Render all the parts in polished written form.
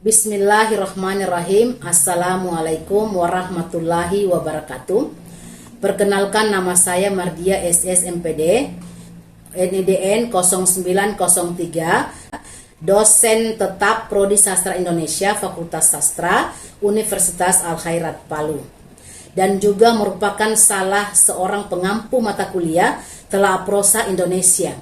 Bismillahirrahmanirrahim. Assalamualaikum warahmatullahi wabarakatuh. Perkenalkan, nama saya Mardia SS MPD, NIDN 0903, dosen tetap Prodi Sastra Indonesia Fakultas Sastra Universitas Al Khairat Palu, dan juga merupakan salah seorang pengampu mata kuliah Telaah Prosa Indonesia.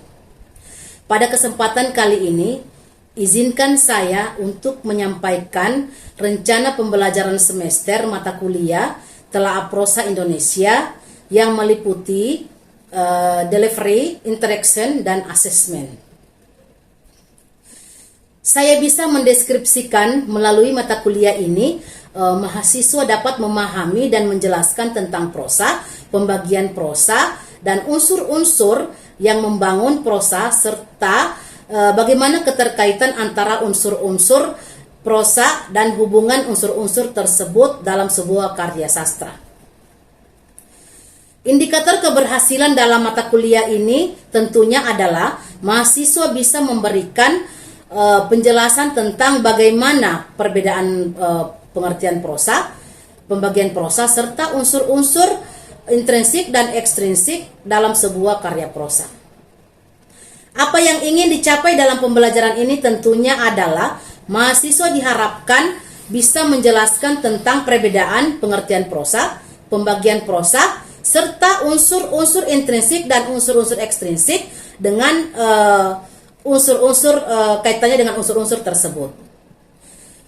Pada kesempatan kali ini, izinkan saya untuk menyampaikan rencana pembelajaran semester mata kuliah Telaah Prosa Indonesia yang meliputi delivery, interaction, dan assessment. Saya bisa mendeskripsikan melalui mata kuliah ini, mahasiswa dapat memahami dan menjelaskan tentang prosa, pembagian prosa, dan unsur-unsur yang membangun prosa, serta bagaimana keterkaitan antara unsur-unsur prosa dan hubungan unsur-unsur tersebut dalam sebuah karya sastra. Indikator keberhasilan dalam mata kuliah ini tentunya adalah mahasiswa bisa memberikan penjelasan tentang bagaimana perbedaan pengertian prosa, pembagian prosa, serta unsur-unsur intrinsik dan ekstrinsik dalam sebuah karya prosa. Apa yang ingin dicapai dalam pembelajaran ini tentunya adalah mahasiswa diharapkan bisa menjelaskan tentang perbedaan pengertian prosa, pembagian prosa, serta unsur-unsur intrinsik dan unsur-unsur ekstrinsik dengan unsur-unsur kaitannya dengan unsur-unsur tersebut.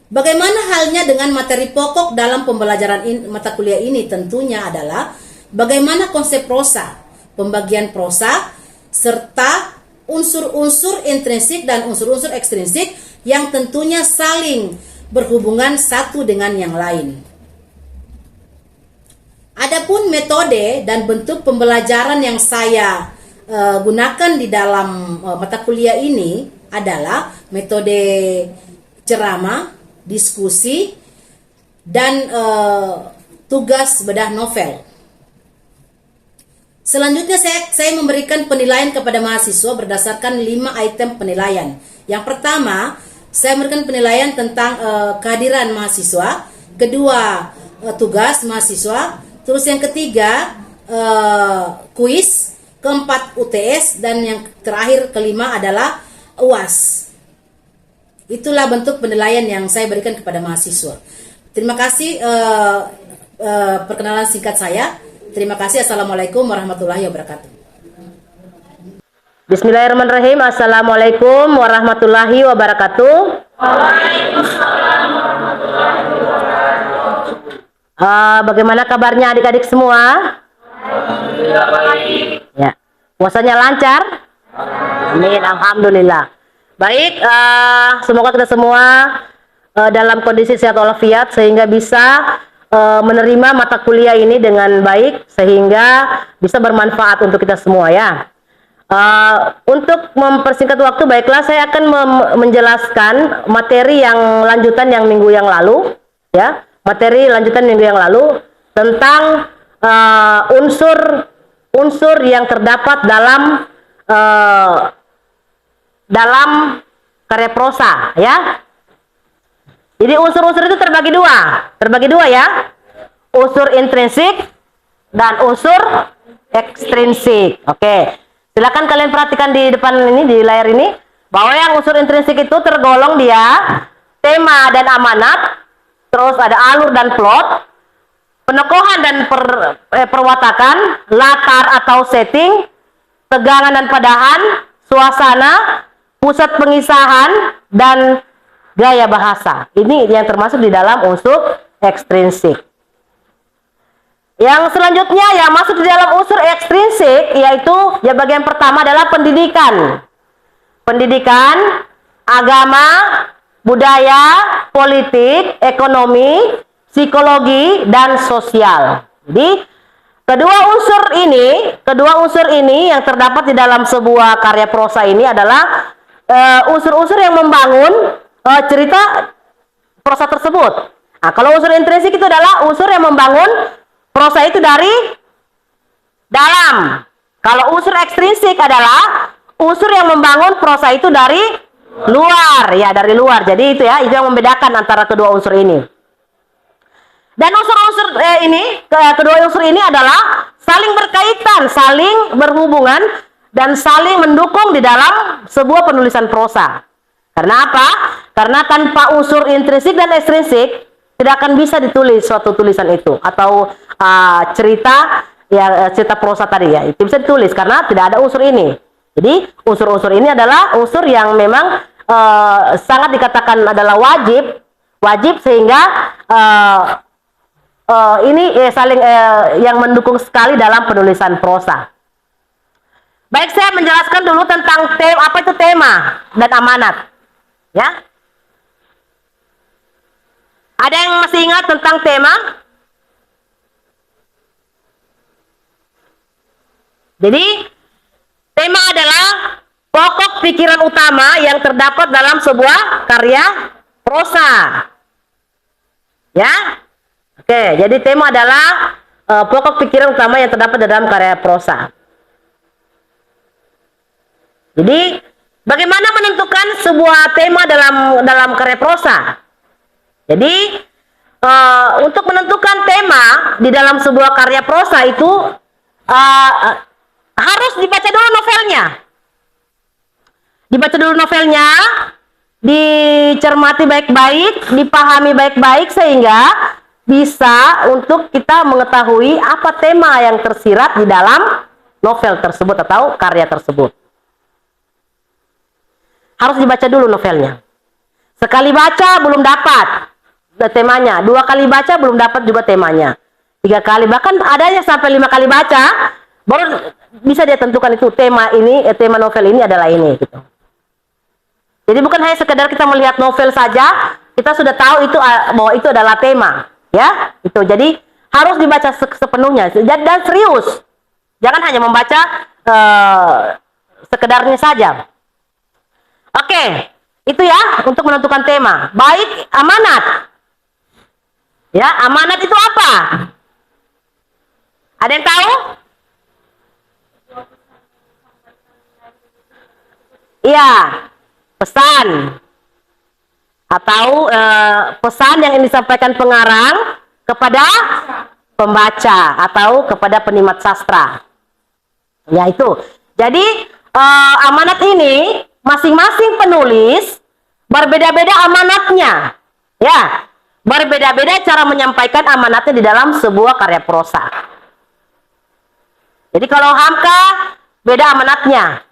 Bagaimana halnya dengan materi pokok dalam pembelajaran mata kuliah ini tentunya adalah bagaimana konsep prosa, pembagian prosa, serta unsur-unsur intrinsik dan unsur-unsur ekstrinsik yang tentunya saling berhubungan satu dengan yang lain. Adapun metode dan bentuk pembelajaran yang saya gunakan di dalam mata kuliah ini adalah metode ceramah, diskusi, dan tugas bedah novel. Selanjutnya saya memberikan penilaian kepada mahasiswa berdasarkan 5 item penilaian. Yang pertama, saya memberikan penilaian tentang kehadiran mahasiswa. Kedua, tugas mahasiswa. Terus yang ketiga, kuis. Keempat, UTS. Dan yang terakhir, kelima adalah UAS. Itulah bentuk penilaian yang saya berikan kepada mahasiswa. Terima kasih perkenalan singkat saya. Terima kasih. Assalamualaikum warahmatullahi wabarakatuh. Bismillahirrahmanirrahim. Assalamualaikum warahmatullahi wabarakatuh. Waalaikumsalam warahmatullahi wabarakatuh. Bagaimana kabarnya adik-adik semua? Alhamdulillah baik. Ya, puasanya lancar? Amin, alhamdulillah. Baik, semoga kita semua dalam kondisi sehat walafiat sehingga bisa menerima mata kuliah ini dengan baik sehingga bisa bermanfaat untuk kita semua ya. Untuk mempersingkat waktu, baiklah saya akan menjelaskan materi yang lanjutan yang minggu yang lalu ya, materi lanjutan minggu yang lalu tentang unsur yang terdapat dalam karya prosa ya. Jadi unsur-unsur itu terbagi dua ya, unsur intrinsik dan unsur ekstrinsik. Oke, silakan kalian perhatikan di depan ini, di layar ini, bahwa yang unsur intrinsik itu tergolong dia tema dan amanat, terus ada alur dan plot, penokohan dan perwatakan, latar atau setting, tegangan dan padahan, suasana, pusat pengisahan, dan gaya bahasa. Ini yang termasuk di dalam unsur ekstrinsik. Yang selanjutnya yang masuk di dalam unsur ekstrinsik yaitu ya bagian pertama adalah pendidikan. Pendidikan, agama, budaya, politik, ekonomi, psikologi, dan sosial. Jadi kedua unsur ini yang terdapat di dalam sebuah karya prosa ini adalah unsur-unsur yang membangun cerita prosa tersebut. Nah, kalau unsur intrinsik itu adalah unsur yang membangun prosa itu dari dalam. Kalau unsur ekstrinsik adalah unsur yang membangun prosa itu dari luar, ya dari luar. Jadi itu ya, itu yang membedakan antara kedua unsur ini. Dan unsur-unsur kedua unsur ini adalah saling berkaitan, saling berhubungan, dan saling mendukung di dalam sebuah penulisan prosa. Karena apa? Karena tanpa unsur intrinsik dan ekstrinsik tidak akan bisa ditulis suatu tulisan itu atau cerita prosa tadi ya. Itu bisa ditulis karena tidak ada unsur ini. Jadi unsur-unsur ini adalah unsur yang memang sangat dikatakan adalah wajib sehingga saling yang mendukung sekali dalam penulisan prosa. Baik, saya menjelaskan dulu tentang apa itu tema dan amanat. Ya. Ada yang masih ingat tentang tema? Jadi, tema adalah pokok pikiran utama yang terdapat dalam sebuah karya prosa. Ya. Oke, jadi tema adalah pokok pikiran utama yang terdapat dalam karya prosa. Jadi, bagaimana menentukan sebuah tema dalam karya prosa? Jadi, untuk menentukan tema di dalam sebuah karya prosa itu harus dibaca dulu novelnya. Dibaca dulu novelnya, dicermati baik-baik, dipahami baik-baik sehingga bisa untuk kita mengetahui apa tema yang tersirat di dalam novel tersebut atau karya tersebut. Harus dibaca dulu novelnya. Sekali baca belum dapat temanya, 2 kali baca belum dapat juga temanya, 3 kali, bahkan ada yang sampai 5 kali baca baru bisa dia tentukan itu tema novel ini adalah ini gitu. Jadi bukan hanya sekedar kita melihat novel saja, kita sudah tahu itu bahwa itu adalah tema, ya. Itu jadi harus dibaca sepenuhnya dan serius. Jangan hanya membaca sekedarnya saja. Oke, itu ya untuk menentukan tema. Baik, amanat. Ya, amanat itu apa? Ada yang tahu? Iya, pesan atau pesan yang disampaikan pengarang kepada pembaca atau kepada penikmat sastra. Ya itu. Jadi amanat ini masing-masing penulis berbeda-beda amanatnya. Ya, berbeda-beda cara menyampaikan amanatnya di dalam sebuah karya prosa. Jadi kalau Hamka beda amanatnya.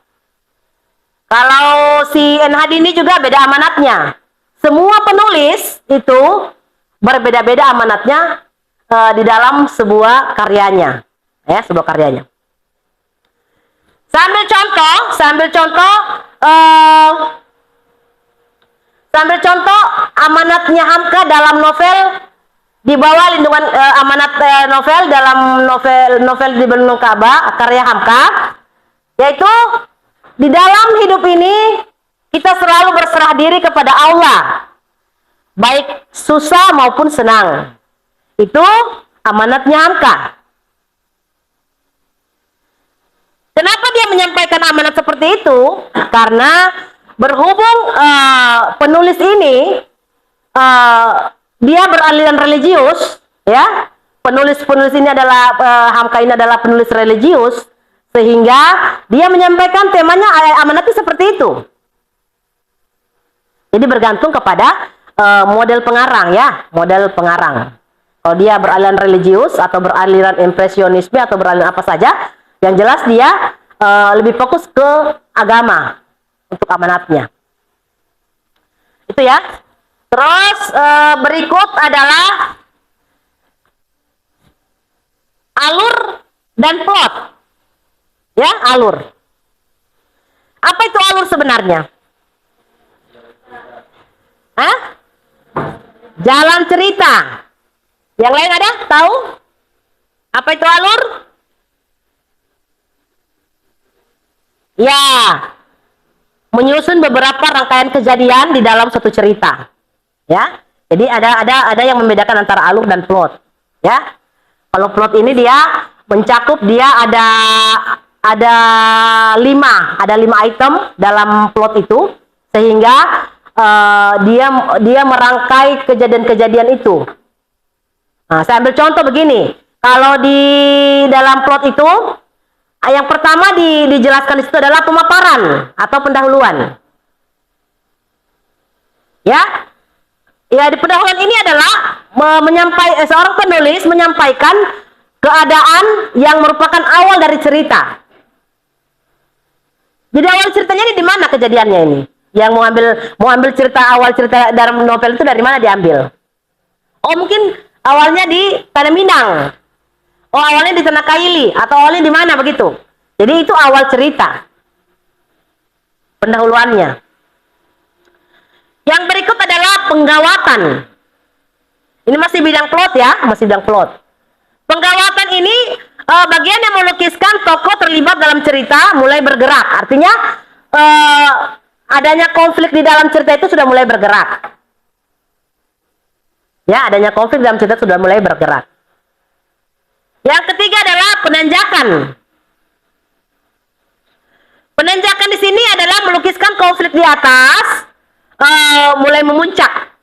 Kalau si NHD ini juga beda amanatnya. Semua penulis itu berbeda-beda amanatnya di dalam sebuah karyanya. Ya, sebuah karyanya. Sambil contoh amanatnya Hamka dalam novel di bawah lindungan amanat novel dalam novel di Benung Ka'bah karya Hamka, yaitu di dalam hidup ini kita selalu berserah diri kepada Allah, baik susah maupun senang. Itu amanatnya Hamka. Kenapa dia menyampaikan amanat seperti itu? Karena berhubung penulis ini dia beraliran religius, ya. Penulis ini adalah Hamka ini adalah penulis religius, sehingga dia menyampaikan temanya amanatnya seperti itu. Jadi bergantung kepada model pengarang, ya, model pengarang. Kalau dia beraliran religius atau beraliran impresionisme atau beraliran apa saja, yang jelas dia lebih fokus ke agama untuk amanatnya. Itu ya. Terus berikut adalah alur dan plot. Ya, alur. Apa itu alur sebenarnya? Hah? Jalan cerita. Yang lain ada? Tahu? Apa itu alur? Ya, menyusun beberapa rangkaian kejadian di dalam suatu cerita. Ya, jadi ada yang membedakan antara alur dan plot. Ya, kalau plot ini dia mencakup dia ada 5 item dalam plot itu, sehingga dia merangkai kejadian-kejadian itu. Nah, saya ambil contoh begini. Kalau di dalam plot itu, yang pertama dijelaskan di situ adalah pemaparan atau pendahuluan. Ya, di pendahuluan ini adalah seorang penulis menyampaikan keadaan yang merupakan awal dari cerita. Jadi awal ceritanya ini di mana kejadiannya ini? Yang mau ambil awal cerita dalam novel itu dari mana diambil? Oh, mungkin awalnya di Tanah Minang. Oh, awalnya di Tanah Kaili atau awalnya di mana begitu? Jadi itu awal cerita. Pendahuluannya. Yang berikut adalah penggawatan. Ini masih bidang plot ya, masih bidang plot. Penggawatan ini bagian yang melukiskan tokoh terlibat dalam cerita mulai bergerak. Artinya adanya konflik di dalam cerita itu sudah mulai bergerak. Ya, adanya konflik dalam cerita sudah mulai bergerak. Yang ketiga adalah penanjakan. Penanjakan di sini adalah melukiskan konflik di atas mulai memuncak.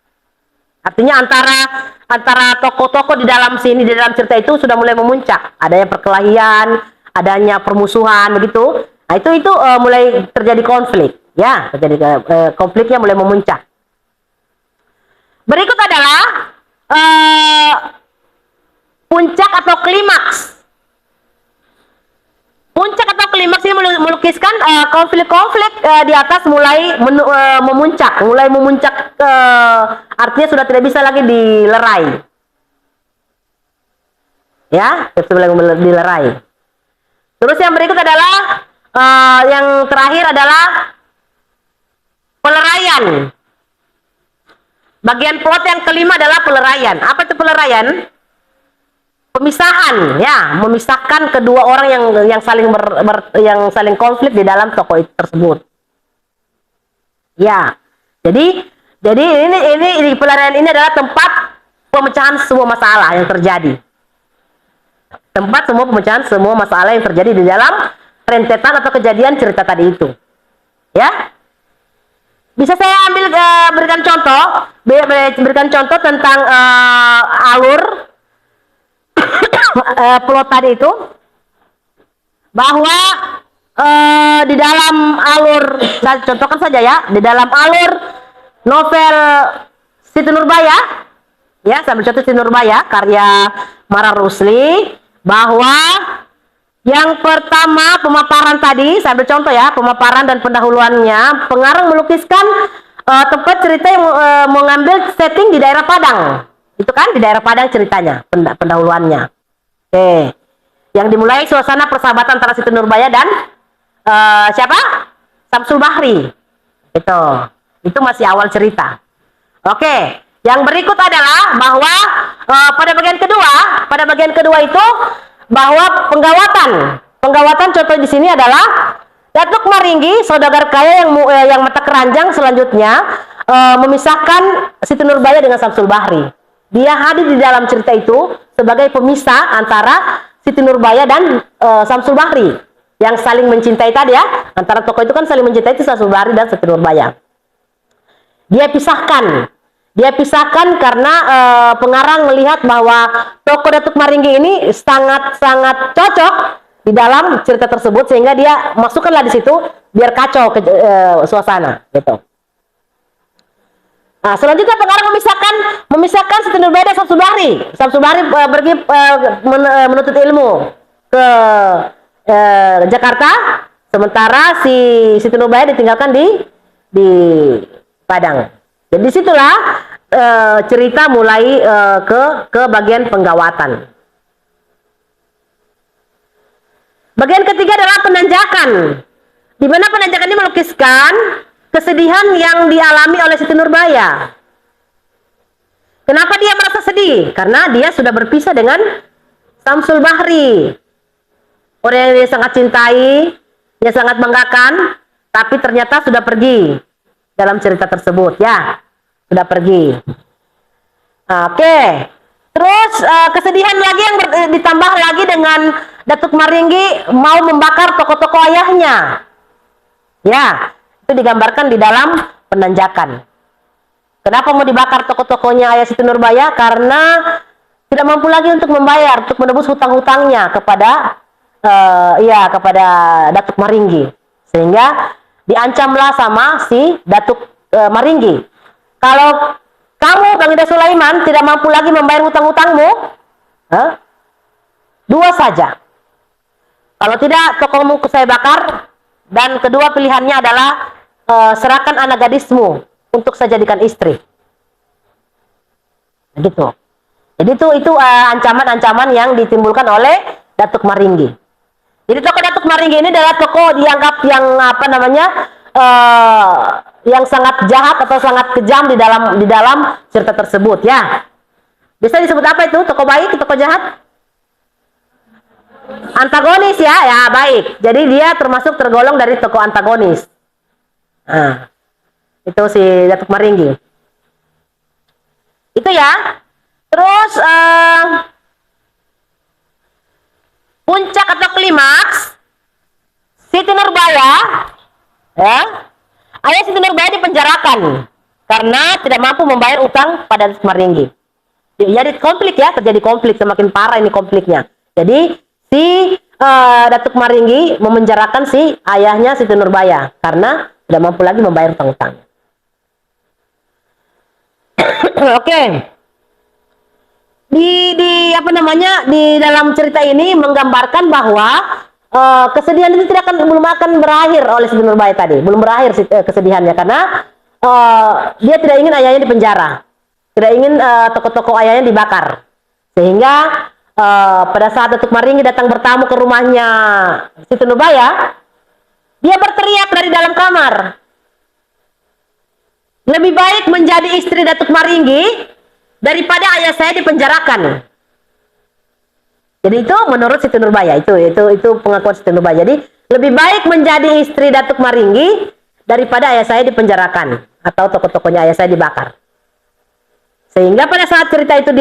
Artinya antara tokoh-tokoh di dalam cerita itu sudah mulai memuncak. Adanya perkelahian, adanya permusuhan begitu. Nah, itu mulai terjadi konflik, ya, konfliknya mulai memuncak. Berikut adalah puncak atau klimaks. Puncak atau klimaks ini melukiskan konflik-konflik di atas mulai memuncak, artinya sudah tidak bisa lagi dilerai. Ya, sudah mulai dilerai. Terus yang berikut adalah yang terakhir adalah peleraian. Bagian plot yang kelima adalah peleraian. Apa itu peleraian? Pemisahan, ya, memisahkan kedua orang yang saling konflik di dalam tokoh itu tersebut. Ya, jadi ini peleraian ini adalah tempat pemecahan semua masalah yang terjadi. Tempat pemecahan semua masalah yang terjadi di dalam rentetan atau kejadian cerita tadi itu. Ya, bisa saya berikan contoh tentang alur plot tadi itu, bahwa di dalam alur, saya contohkan saja ya, di dalam alur novel Siti Nurbaya, ya, saya ambil contoh Siti Nurbaya karya Mara Rusli, bahwa yang pertama pemaparan tadi, saya ambil contoh ya, pemaparan dan pendahuluannya, pengarang melukiskan tempat cerita yang mengambil setting di daerah Padang. Itu kan di daerah Padang ceritanya, pendahuluannya. Oke. Yang dimulai suasana persahabatan antara Siti Nurbaya dan siapa? Samsul Bahri. Itu masih awal cerita. Oke. Yang berikut adalah bahwa pada bagian kedua itu bahwa penggawatan contoh di sini adalah Datuk Maringgi, saudagar kaya yang mata keranjang selanjutnya memisahkan Siti Nurbaya dengan Samsul Bahri. Dia hadir di dalam cerita itu sebagai pemisah antara Siti Nurbaya dan Samsul Bahri yang saling mencintai tadi ya. Antara tokoh itu kan saling mencintai, itu Samsul Bahri dan Siti Nurbaya. Dia pisahkan karena pengarang melihat bahwa tokoh Datuk Maringgi ini sangat cocok di dalam cerita tersebut, sehingga dia masukkanlah di situ biar kacau suasana gitu. Nah, selanjutnya pengarang memisahkan Siti Nurbaya dan Samsul Bahri. Samsul Bahri pergi menuntut ilmu ke Jakarta, sementara si Siti Nurbaya ditinggalkan di Padang. Jadi disitulah cerita mulai ke bagian penggawatan. Bagian ketiga adalah penanjakan, di mana penanjakan ini melukiskan kesedihan yang dialami oleh Siti Nurbaya. Kenapa dia merasa sedih? Karena dia sudah berpisah dengan Samsul Bahri, orang yang dia sangat cintai, dia sangat banggakan, tapi ternyata sudah pergi dalam cerita tersebut, ya, sudah pergi. Oke. Terus kesedihan lagi yang ditambah lagi dengan Datuk Maringgi mau membakar tokoh-tokoh ayahnya. Ya, itu digambarkan di dalam penanjakan. Kenapa mau dibakar toko-tokonya Ayah Siti Nurbaya? Karena tidak mampu lagi untuk membayar, untuk menebus hutang-hutangnya kepada kepada Datuk Maringgi. Sehingga diancamlah sama si Datuk Maringgi. Kalau kamu, Baginda Sulaiman, tidak mampu lagi membayar hutang-hutangmu, dua saja. Kalau tidak, tokomu saya bakar. Dan kedua pilihannya adalah serahkan anak gadismu untuk saya jadikan istri. Begitu. Jadi itu ancaman-ancaman yang ditimbulkan oleh Datuk Maringgi. Jadi tokoh Datuk Maringgi ini adalah tokoh dianggap yang yang sangat jahat atau sangat kejam di dalam cerita tersebut ya. Bisa disebut apa itu? Tokoh baik, tokoh jahat? Antagonis ya, ya baik. Jadi dia termasuk tergolong dari tokoh antagonis. Nah, itu si Datuk Maringgi. Itu ya. Terus puncak atau klimaks Siti Nurbaya, ya, Ayah Siti Nurbaya dipenjarakan karena tidak mampu membayar utang pada Datuk Maringgi. Jadi konflik ya, terjadi konflik, semakin parah ini konfliknya. Jadi si Datuk Maringgi memenjarakan si ayahnya Siti Nurbaya karena tidak mampu lagi membayar utang-utang. Oke. Di dalam cerita ini menggambarkan bahwa kesedihan itu belum akan berakhir oleh Siti Nurbaya tadi, belum berakhir kesedihannya karena dia tidak ingin ayahnya dipenjara, tidak ingin tokoh-tokoh ayahnya dibakar, sehingga pada saat Datuk Maringgi datang bertamu ke rumahnya Siti Nurbaya, dia berteriak dari dalam kamar, lebih baik menjadi istri Datuk Maringgi daripada ayah saya dipenjarakan. Jadi itu menurut Siti Nurbaya, itu pengakuan Siti Nurbaya. Jadi lebih baik menjadi istri Datuk Maringgi daripada ayah saya dipenjarakan atau tokoh-tokohnya ayah saya dibakar. Sehingga pada saat cerita itu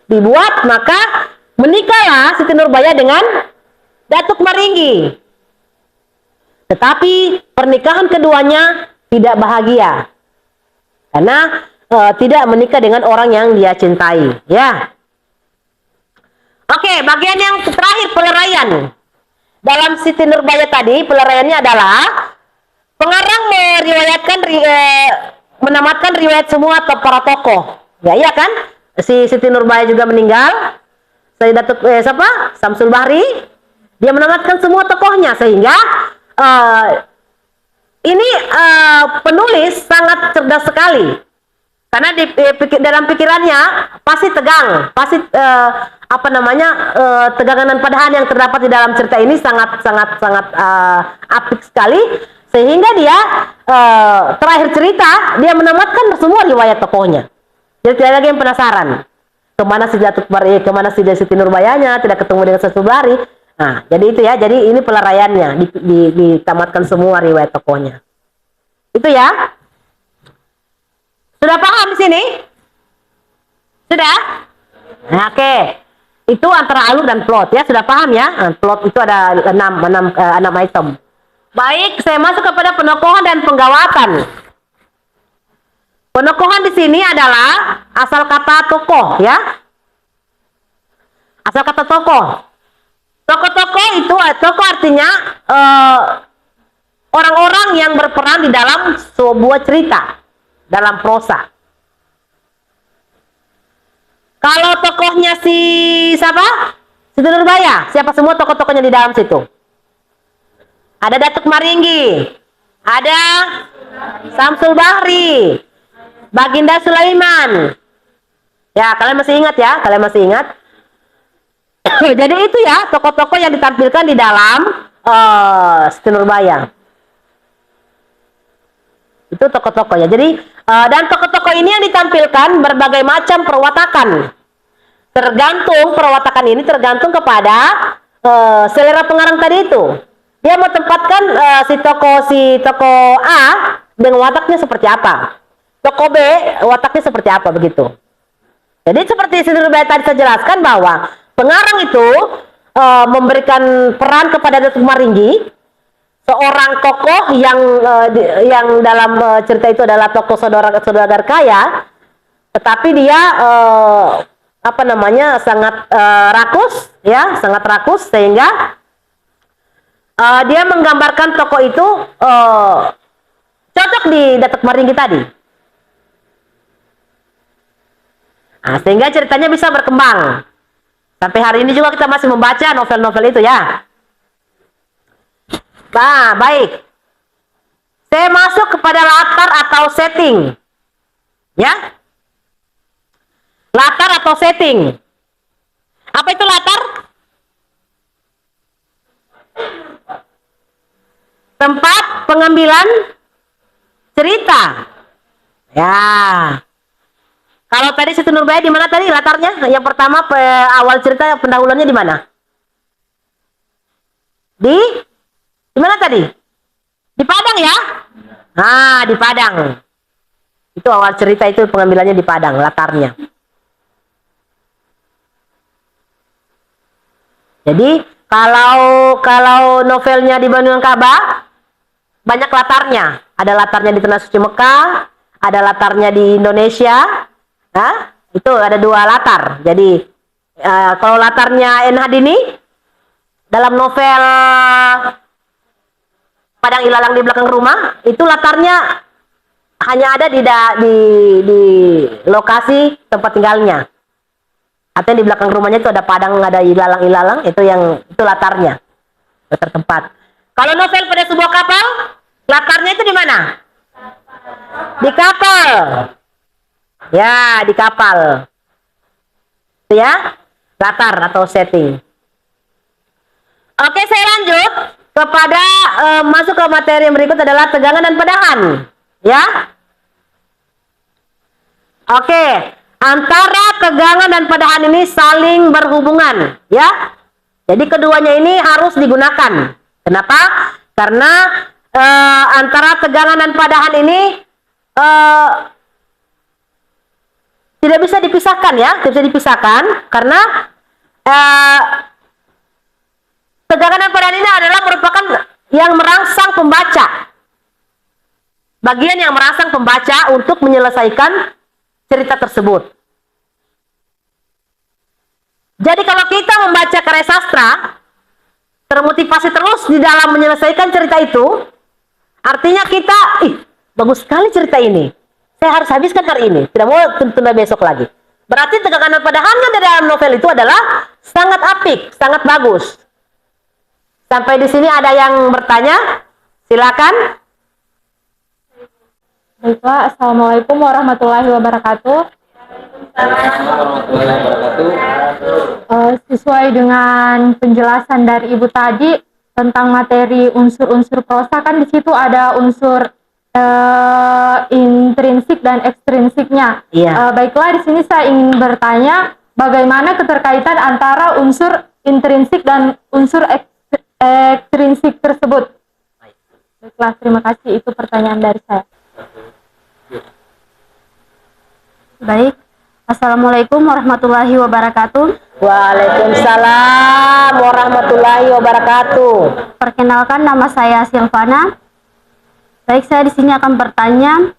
dibuat, maka menikahlah Siti Nurbaya dengan Datuk Maringgi. Tetapi pernikahan keduanya tidak bahagia karena tidak menikah dengan orang yang dia cintai, ya. Oke, bagian yang terakhir, peleraian. Dalam Siti Nurbaya tadi, peleraiannya adalah pengarang menamatkan riwayat semua para tokoh. Ya, iya kan? Si Siti Nurbaya juga meninggal. Si Datuk Samsul Bahri, dia menamatkan semua tokohnya sehingga ini penulis sangat cerdas sekali. Karena dalam pikirannya pasti tegang, pasti tegangan dan padahan yang terdapat di dalam cerita ini sangat apik sekali, sehingga dia terakhir cerita dia menamatkan semua riwayat tokohnya. Jadi tidak lagi yang penasaran kemana si Datuk Maringgi, kemana si Siti Nurbayanya, tidak ketemu dengan Samsul Bahri. Nah, jadi itu ya, jadi ini peleraiannya, ditamatkan semua riwayat tokohnya. Itu ya. Sudah paham di sini? Sudah? Nah, oke. Itu antara alur dan plot ya, sudah paham ya? Plot itu ada 6 item. Baik, saya masuk kepada penokohan dan penggawatan. Penokohan di sini adalah asal kata tokoh ya. Asal kata tokoh. Tokoh-tokoh itu tokoh artinya orang-orang yang berperan di dalam sebuah cerita. Dalam prosa. Kalau tokohnya siapa? Siti Nurbaya. Siapa semua tokoh-tokohnya di dalam situ? Ada Datuk Maringgi. Ada Samsul Bahri. Baginda Sulaiman. Ya, kalian masih ingat ya? Kalian masih ingat? Jadi itu ya, tokoh-tokoh yang ditampilkan di dalam Siti Nurbaya. Itu tokoh-tokohnya. Jadi dan tokoh-tokoh ini yang ditampilkan berbagai macam perwatakan. Tergantung perwatakan ini tergantung kepada selera pengarang tadi itu. Dia mau tempatkan si tokoh A dengan wataknya seperti apa. Tokoh B wataknya seperti apa begitu. Jadi seperti Siti Nurbaya tadi saya jelaskan bahwa pengarang itu memberikan peran kepada Datuk Maringgi seorang tokoh yang dalam cerita itu adalah tokoh saudagar kaya, tetapi dia apa namanya sangat rakus, ya, sangat rakus sehingga dia menggambarkan tokoh itu cocok di Datuk Maringgi tadi. Nah, sehingga ceritanya bisa berkembang. Sampai hari ini juga kita masih membaca novel-novel itu ya. Nah, baik. Saya masuk kepada latar atau setting. Ya. Latar atau setting. Apa itu latar? Tempat pengambilan cerita. Ya. Kalau tadi Siti Nurbaya di mana tadi latarnya? Yang pertama awal cerita pendahuluannya di mana? Di mana tadi? Di Padang ya? Nah, di Padang. Itu awal cerita itu pengambilannya di Padang, latarnya. Jadi kalau novelnya di Bandungan Ka'bah banyak latarnya. Ada latarnya di Tanah Suci Mekah, ada latarnya di Indonesia. Nah, itu ada 2 latar. Jadi kalau latarnya N. Hadini dalam novel Padang Ilalang di Belakang Rumah, itu latarnya hanya ada di lokasi tempat tinggalnya. Artinya di belakang rumahnya itu ada padang, ada ilalang-ilalang, itu latarnya. Latar tempat. Kalau novel Pada Sebuah Kapal, latarnya itu di mana? Di kapal. Ya, di kapal. Itu ya, latar atau setting. Oke, saya lanjut kepada masuk ke materi yang berikut adalah tegangan dan padahan. Ya. Oke, antara tegangan dan padahan ini saling berhubungan, ya. Jadi keduanya ini harus digunakan. Kenapa? Karena antara tegangan dan padahan ini tidak bisa dipisahkan, ya, tidak bisa dipisahkan karena tegangan dan padahan ini adalah merupakan yang merangsang pembaca, bagian yang merangsang pembaca untuk menyelesaikan cerita tersebut. Jadi kalau kita membaca karya sastra, termotivasi terus di dalam menyelesaikan cerita itu, artinya kita, bagus sekali cerita ini. Saya harus habiskan hari ini, tidak mau tunda besok lagi. Berarti tegangan dan padahannya dari dalam novel itu adalah sangat apik, sangat bagus. Sampai di sini ada yang bertanya? Silakan. Baiklah, Assalamualaikum warahmatullahi wabarakatuh. Sesuai dengan penjelasan dari Ibu tadi tentang materi unsur-unsur prosa, kan di situ ada unsur intrinsik dan ekstrinsiknya. Iya. Baiklah, di sini saya ingin bertanya bagaimana keterkaitan antara unsur intrinsik dan unsur ekstrinsik tersebut. Baiklah, terima kasih. Itu pertanyaan dari saya. Baik, Assalamualaikum warahmatullahi wabarakatuh. Waalaikumsalam warahmatullahi wabarakatuh. Perkenalkan, nama saya Silvana. Baik, saya di sini akan bertanya,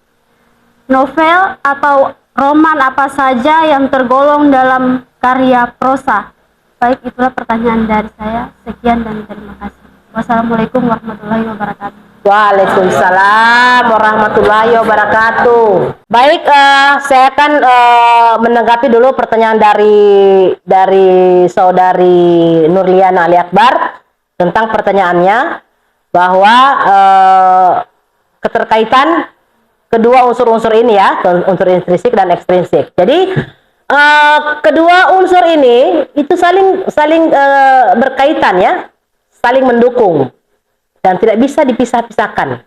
novel atau roman apa saja yang tergolong dalam karya prosa? Baik, itulah pertanyaan dari saya. Sekian dan terima kasih. Wassalamualaikum warahmatullahi wabarakatuh. Waalaikumsalam warahmatullahi wabarakatuh. Baik, saya akan menanggapi dulu pertanyaan dari saudari Nurliana Ali Akbar tentang pertanyaannya bahwa keterkaitan kedua unsur-unsur ini, ya, unsur intrinsik dan ekstrinsik. Jadi kedua unsur ini itu saling berkaitan, ya, saling mendukung dan tidak bisa dipisah-pisahkan.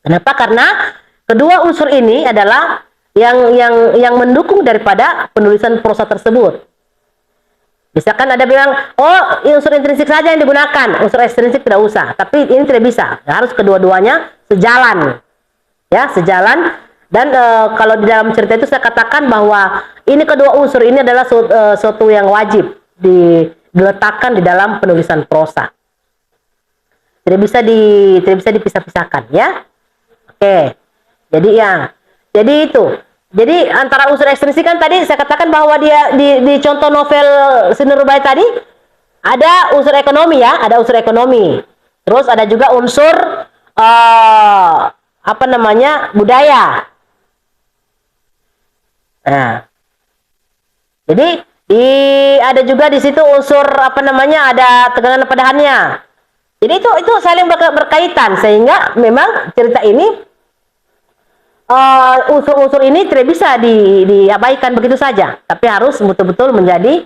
Kenapa? Karena kedua unsur ini adalah yang mendukung daripada penulisan prosa tersebut. Misalkan ada bilang, oh, unsur intrinsik saja yang digunakan, unsur ekstrinsik tidak usah. Tapi ini tidak bisa, harus kedua-duanya sejalan, ya, sejalan. Dan kalau di dalam cerita itu saya katakan bahwa ini kedua unsur ini adalah suatu yang wajib diletakkan di dalam penulisan prosa. tidak bisa dipisah-pisahkan ya. Oke. Jadi itu. Jadi antara unsur ekstrinsik kan tadi saya katakan bahwa dia di contoh novel Seni Nurbaya tadi ada unsur ekonomi ya, ada unsur ekonomi. Terus ada juga unsur budaya. Nah, jadi ada juga di situ unsur ada tegangan padahannya. Jadi itu saling berkaitan sehingga memang cerita ini unsur-unsur ini tidak bisa diabaikan begitu saja, tapi harus betul-betul menjadi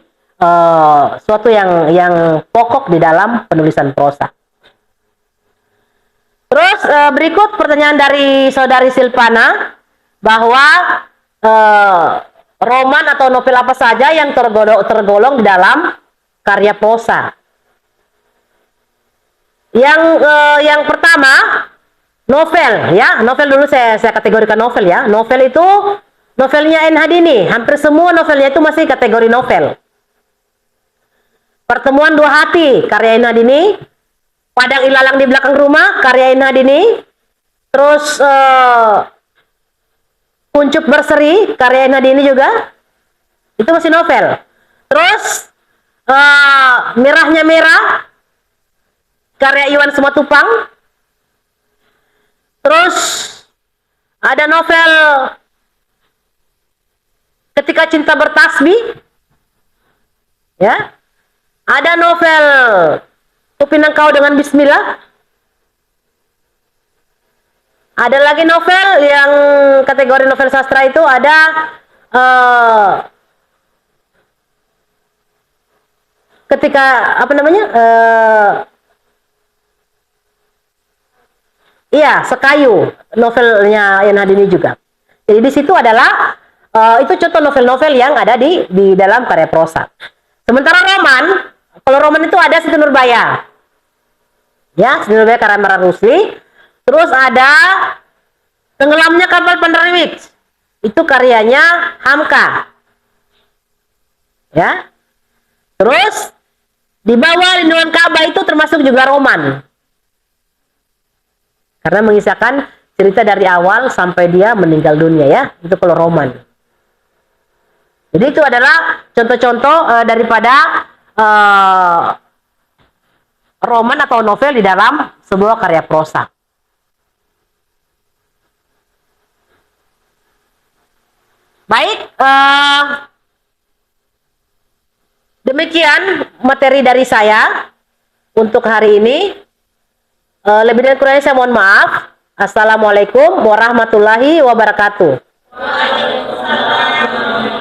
suatu yang pokok di dalam penulisan prosa. Terus berikut pertanyaan dari saudari Silvana bahwa roman atau novel apa saja yang tergolong di dalam karya prosa. Yang pertama novel ya, novel dulu saya kategorikan novel ya. Novel itu novelnya N. Hadini, hampir semua novelnya itu masih kategori novel. Pertemuan Dua Hati karya N. Hadini, Padang Ilalang di Belakang Rumah karya N. Hadini, terus Kuncup Berseri karya N. Hadini juga itu masih novel. Terus Merahnya Merah karya Iwan Simatupang. Terus ada novel Ketika Cinta Bertasbih ya. Ada novel Kupinang Kau Dengan Bismillah. Ada lagi novel yang kategori novel sastra itu ada ketika Sekayu, novelnya Yan Hadini juga. Jadi di situ adalah itu contoh novel-novel yang ada di dalam karya prosa. Sementara roman, kalau roman itu ada Siti Nurbaya. Ya, Siti Nurbaya karya Mara Rusli. Terus ada Tenggelamnya Kapal Pandariwik. Itu karyanya Hamka. Ya. Terus Di Bawah Lindungan Ka'bah itu termasuk juga roman. Karena mengisahkan cerita dari awal sampai dia meninggal dunia ya. Itu kalau roman. Jadi itu adalah contoh-contoh daripada roman atau novel di dalam sebuah karya prosa. Baik, demikian materi dari saya untuk hari ini. Lebih dan kurangnya saya mohon maaf. Assalamualaikum warahmatullahi wabarakatuh. Waalaikumsalam.